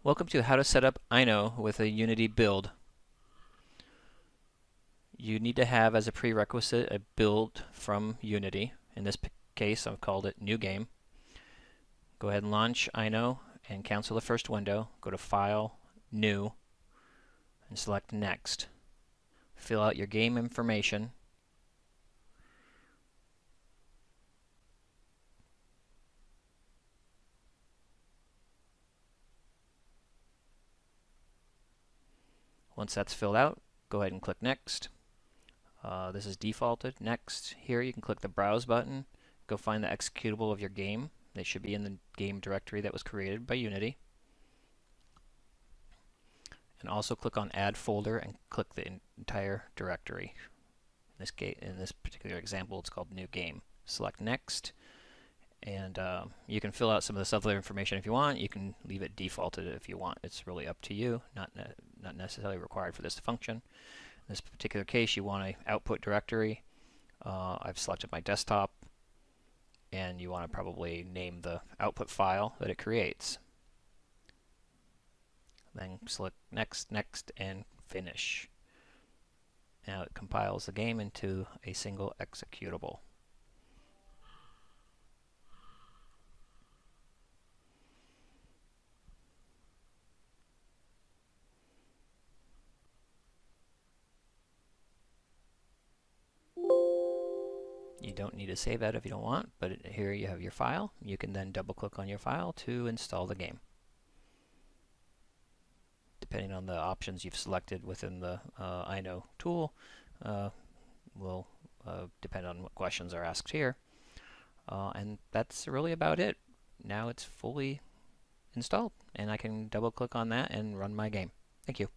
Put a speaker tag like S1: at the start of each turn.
S1: Welcome to how to set up Inno with a Unity build. You need to have as a prerequisite a build from Unity. In this case, I've called it New Game. Go ahead and launch Inno and cancel the first window. Go to File, New, and select Next. Fill out your game information. Once that's filled out, go ahead and click Next. This is defaulted. Next. Here you can click the Browse button. Go find the executable of your game. They should be in the game directory that was created by Unity. And also click on Add Folder and click the entire directory. In this particular example, it's called New Game. Select Next. And you can fill out some of this other information if you want. You can leave it defaulted if you want. It's really up to you, not necessarily required for this to function. In this particular case, you want an output directory. I've selected my desktop, and you want to probably name the output file that it creates. Then select Next, Next, and Finish. Now it compiles the game into a single executable. You don't need to save that if you don't want, but here you have your file. You can then double click on your file to install the game. Depending on the options you've selected within the Inno tool will depend on what questions are asked here. And that's really about it. Now it's fully installed, and I can double click on that and run my game. Thank you.